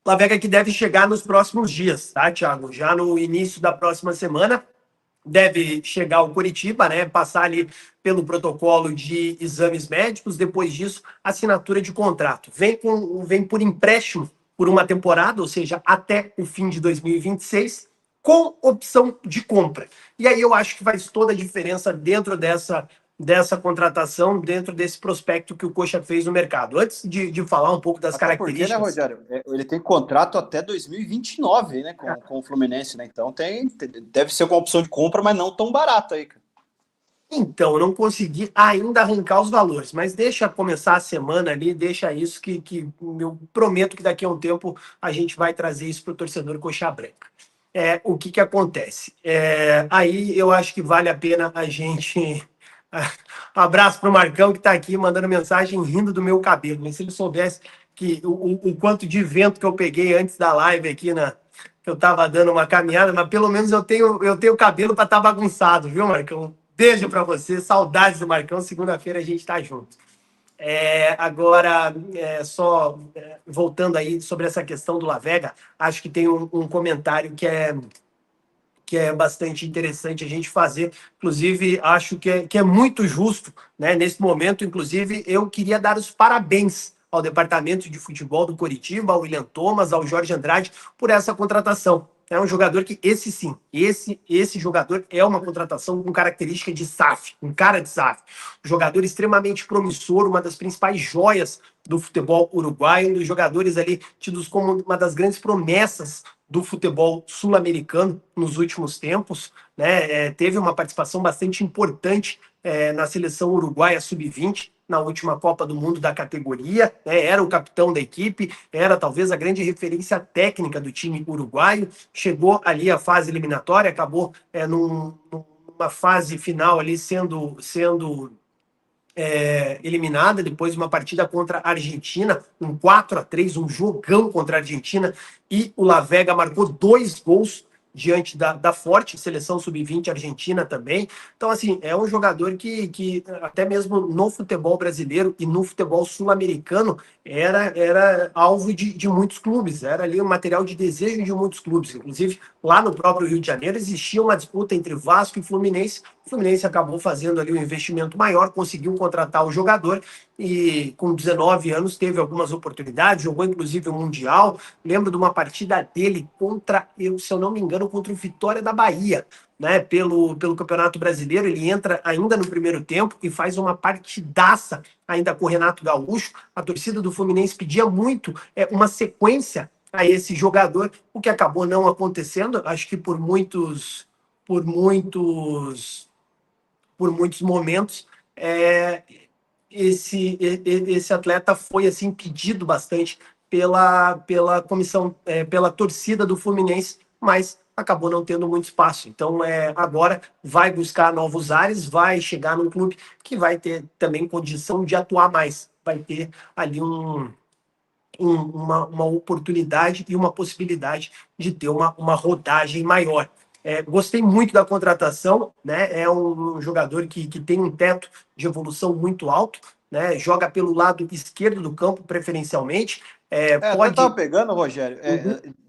Lavega que deve chegar nos próximos dias, tá, Thiago? Já no início da próxima semana deve chegar ao Coritiba, né? Passar ali pelo protocolo de exames médicos, depois disso, assinatura de contrato. Vem por empréstimo por uma temporada, ou seja, até o fim de 2026, com opção de compra. E aí eu acho que faz toda a diferença dentro dessa contratação, dentro desse prospecto que o Coxa fez no mercado. Antes de falar um pouco das Até porque, né, características... Rogério, ele tem contrato até 2029, né, com o Fluminense, né? Então deve ser uma opção de compra, mas não tão barata aí, cara. Então, não consegui ainda arrancar os valores, mas deixa começar a semana ali, deixa isso que eu prometo que daqui a um tempo a gente vai trazer isso para o torcedor coxa branca. O que acontece? Aí eu acho que vale a pena a gente... Abraço para o Marcão que está aqui mandando mensagem rindo do meu cabelo. Mas se ele soubesse que o quanto de vento que eu peguei antes da live aqui que eu estava dando uma caminhada, mas pelo menos eu tenho cabelo para estar bagunçado, viu, Marcão? Beijo para você, saudades do Marcão. Segunda-feira a gente está junto. Agora, voltando aí sobre essa questão do Lavega, acho que tem um comentário que é bastante interessante a gente fazer. Inclusive, acho que é muito justo, né? Nesse momento, inclusive, eu queria dar os parabéns ao departamento de futebol do Coritiba, ao William Thomas, ao Jorge Andrade, por essa contratação. É um jogador que, esse jogador é uma contratação com característica de SAF, um cara de SAF. Um jogador extremamente promissor, uma das principais joias do futebol uruguaio, um dos jogadores ali tidos como uma das grandes promessas do futebol sul-americano nos últimos tempos, né? Teve uma participação bastante importante na seleção uruguaia sub-20, na última Copa do Mundo da categoria, né? Era o capitão da equipe, era talvez a grande referência técnica do time uruguaio, chegou ali à fase eliminatória, acabou numa fase final ali sendo eliminada depois de uma partida contra a Argentina, um 4-3, um jogão contra a Argentina, e o Lavega marcou 2 gols diante da forte seleção sub-20 argentina também. Então, assim, é um jogador que até mesmo no futebol brasileiro e no futebol sul-americano era alvo de muitos clubes, era ali um material de desejo de muitos clubes. Inclusive, lá no próprio Rio de Janeiro existia uma disputa entre Vasco e Fluminense. O Fluminense acabou fazendo ali um investimento maior, conseguiu contratar o jogador e com 19 anos teve algumas oportunidades, jogou inclusive o Mundial. Lembro de uma partida dele se eu não me engano, contra o Vitória da Bahia, né, pelo Campeonato Brasileiro. Ele entra ainda no primeiro tempo e faz uma partidaça ainda com o Renato Gaúcho. A torcida do Fluminense pedia muito uma sequência a esse jogador, o que acabou não acontecendo, acho que por muitos momentos, esse atleta foi assim pedido bastante pela comissão, pela torcida do Fluminense, mas acabou não tendo muito espaço. Então, agora vai buscar novos ares, vai chegar num clube que vai ter também condição de atuar mais, vai ter ali uma oportunidade e uma possibilidade de ter uma rodagem maior. Gostei muito da contratação, né? É um jogador que tem um teto de evolução muito alto, né? Joga pelo lado esquerdo do campo, preferencialmente. Até tava pegando, Rogério.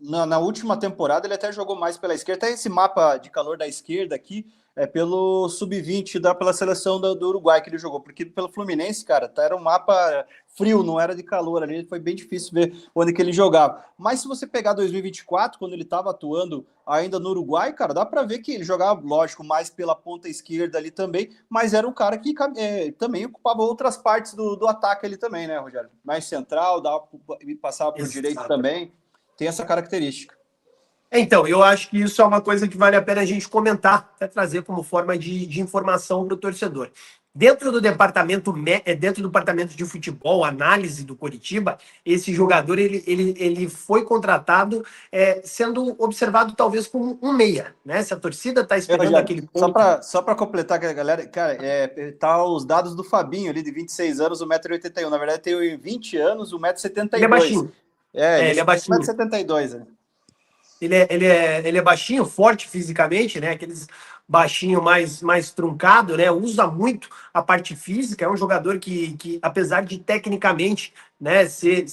Uhum. Na última temporada ele até jogou mais pela esquerda. Até esse mapa de calor da esquerda aqui é pelo sub-20 pela seleção do Uruguai que ele jogou, porque pelo Fluminense, cara, era um mapa frio, não era de calor ali, foi bem difícil ver onde que ele jogava. Mas se você pegar 2024, quando ele estava atuando ainda no Uruguai, cara, dá para ver que ele jogava, lógico, mais pela ponta esquerda ali também, mas era um cara que também ocupava outras partes do ataque ali também, né, Rogério? Mais central, passava por direito também, tem essa característica. Então, eu acho que isso é uma coisa que vale a pena a gente comentar, até trazer como forma de informação para o torcedor. Dentro do departamento de futebol, análise do Coritiba, esse jogador ele foi contratado sendo observado talvez como um meia, né? Se a torcida está esperando aquele ponto... Só para completar, galera, cara, tá os dados do Fabinho ali, de 26 anos, 1,81 m. Na verdade, tem 20 anos, 1,72 m. Ele é baixinho. Ele é baixinho. 1,72 m, né? Ele é baixinho, forte fisicamente, né? Aqueles baixinho mais truncado, né? Usa muito a parte física. É um jogador que apesar de tecnicamente, né, ser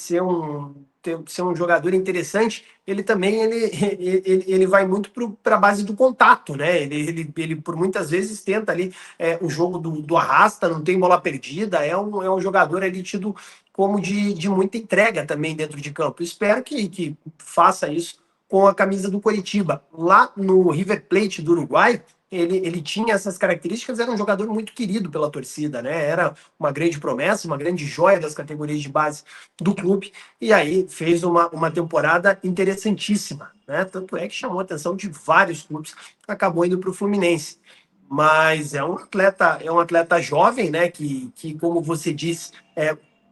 ser um jogador interessante, ele também ele vai muito para a base do contato, né? Ele por muitas vezes tenta ali o jogo do arrasta, não tem bola perdida, é um jogador ali tido como de muita entrega também dentro de campo. Espero que faça isso com a camisa do Coritiba. Lá no River Plate do Uruguai, ele tinha essas características, era um jogador muito querido pela torcida, né? Era uma grande promessa, uma grande joia das categorias de base do clube, e aí fez uma temporada interessantíssima, né? Tanto é que chamou a atenção de vários clubes, acabou indo para o Fluminense. Mas é um atleta jovem, né? Que como você disse,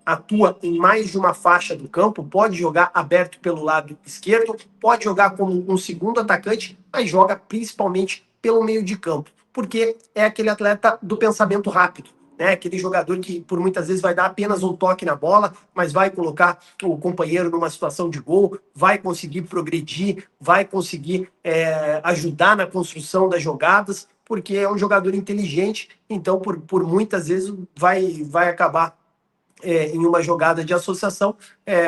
atua em mais de uma faixa do campo, pode jogar aberto pelo lado esquerdo, pode jogar como um segundo atacante, mas joga principalmente pelo meio de campo, porque é aquele atleta do pensamento rápido, né? Aquele jogador que por muitas vezes vai dar apenas um toque na bola, mas vai colocar o companheiro numa situação de gol, vai conseguir progredir, vai conseguir ajudar na construção das jogadas, porque é um jogador inteligente, então por muitas vezes vai acabar em uma jogada de associação,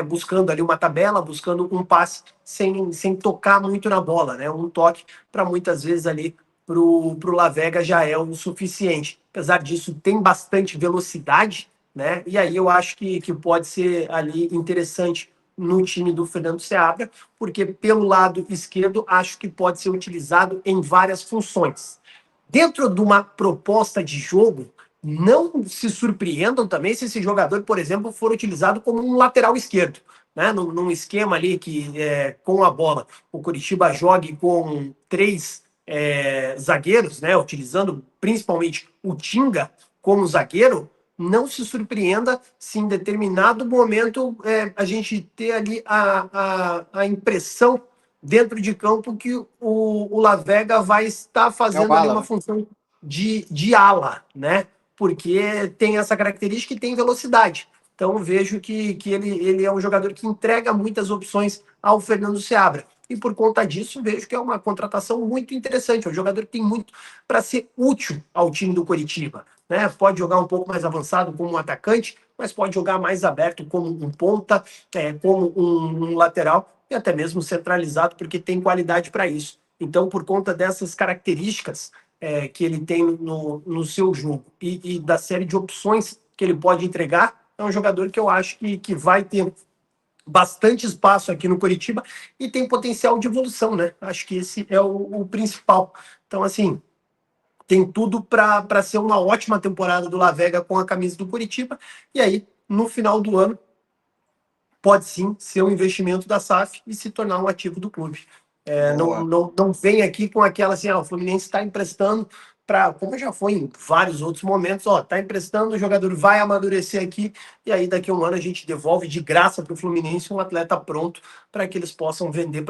buscando ali uma tabela, buscando um passe sem tocar muito na bola, né? Um toque para muitas vezes ali para o Lavega já é o suficiente. Apesar disso, tem bastante velocidade, né? E aí eu acho que pode ser ali interessante no time do Fernando Seabra, porque pelo lado esquerdo acho que pode ser utilizado em várias funções. Dentro de uma proposta de jogo, não se surpreendam também se esse jogador, por exemplo, for utilizado como um lateral esquerdo, né? Num esquema ali que, com a bola, o Coritiba jogue com três zagueiros, né? Utilizando principalmente o Tinga como zagueiro, não se surpreenda se em determinado momento a gente ter ali a impressão dentro de campo que o Lavega vai estar É o fazendo ali bala, uma né? função de ala, né? Porque tem essa característica e tem velocidade. Então vejo que ele é um jogador que entrega muitas opções ao Fernando Seabra. E por conta disso, vejo que é uma contratação muito interessante. É um jogador que tem muito para ser útil ao time do Coritiba. Né? Pode jogar um pouco mais avançado como um atacante, mas pode jogar mais aberto como um ponta, como um lateral e até mesmo centralizado, porque tem qualidade para isso. Então, por conta dessas características que ele tem no seu jogo e da série de opções que ele pode entregar, é um jogador que eu acho que vai ter bastante espaço aqui no Coritiba e tem potencial de evolução, né? Acho que esse é o principal. Então, assim, tem tudo para ser uma ótima temporada do Lavega com a camisa do Coritiba. E aí, no final do ano, pode sim ser um investimento da SAF e se tornar um ativo do clube. Boa. Não vem aqui com aquela assim, o Fluminense está emprestando para, como já foi em vários outros momentos, está emprestando, o jogador vai amadurecer aqui e aí daqui a um ano a gente devolve de graça para o Fluminense um atleta pronto para que eles possam vender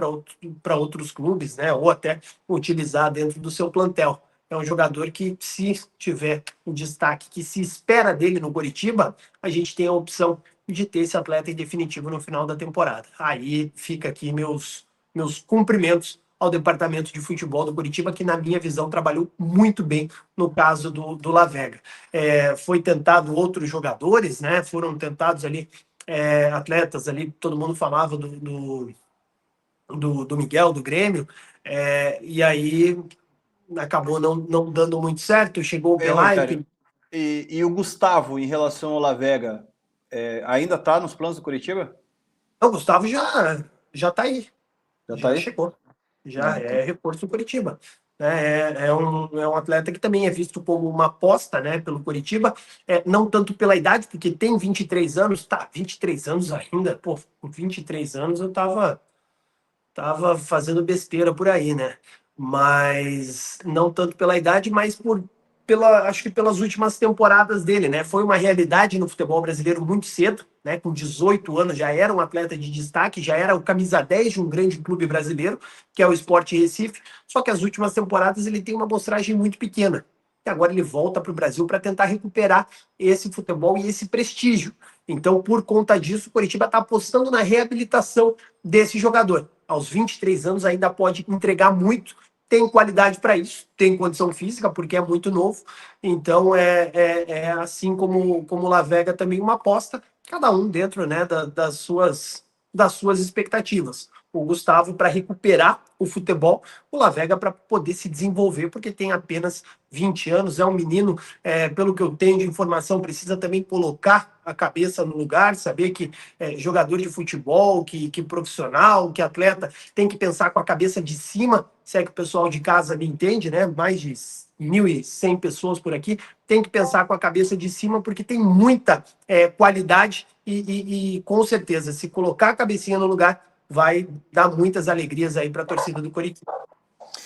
para outros clubes, né? Ou até utilizar dentro do seu plantel. É um jogador que, se tiver o destaque que se espera dele no Coritiba, a gente tem a opção de ter esse atleta em definitivo no final da temporada. Aí fica aqui meus cumprimentos ao departamento de futebol do Coritiba, que, na minha visão, trabalhou muito bem no caso do Lavega. Foi tentado outros jogadores, né? Foram tentados ali atletas ali, todo mundo falava do Miguel, do Grêmio, e aí acabou não dando muito certo. Chegou o Ei, Pelaio, Rogério, que e o Gustavo, em relação ao La Vega, ainda está nos planos do Curitiba? o Gustavo já está aí, Já está já aí? chegou. Já Ah, então. é reforço do Curitiba. É um atleta que também é visto como uma aposta, né, pelo Curitiba, não tanto pela idade, porque tem 23 anos, 23 anos ainda, pô, com 23 anos eu tava fazendo besteira por aí, né? Mas não tanto pela idade, mas acho que pelas últimas temporadas dele, né? Foi uma realidade no futebol brasileiro muito cedo, né? Com 18 anos já era um atleta de destaque, já era o camisa 10 de um grande clube brasileiro, que é o Sport Recife. Só que as últimas temporadas ele tem uma amostragem muito pequena. E agora ele volta para o Brasil para tentar recuperar esse futebol e esse prestígio. Então, por conta disso, o Coritiba está apostando na reabilitação desse jogador. Aos 23 anos ainda pode entregar muito, tem qualidade para isso, tem condição física, porque é muito novo. Então, assim como o Lavega também uma aposta, cada um dentro, né, das suas das suas expectativas. O Gustavo para recuperar o futebol, o Lavega para poder se desenvolver, porque tem apenas 20 anos, é um menino, pelo que eu tenho de informação, precisa também colocar a cabeça no lugar, saber que jogador de futebol, que profissional, que atleta, tem que pensar com a cabeça de cima, se é que o pessoal de casa me entende, né? Mais de 1.100 pessoas por aqui, tem que pensar com a cabeça de cima, porque tem muita qualidade e com certeza, se colocar a cabecinha no lugar, vai dar muitas alegrias aí para a torcida do Coritiba.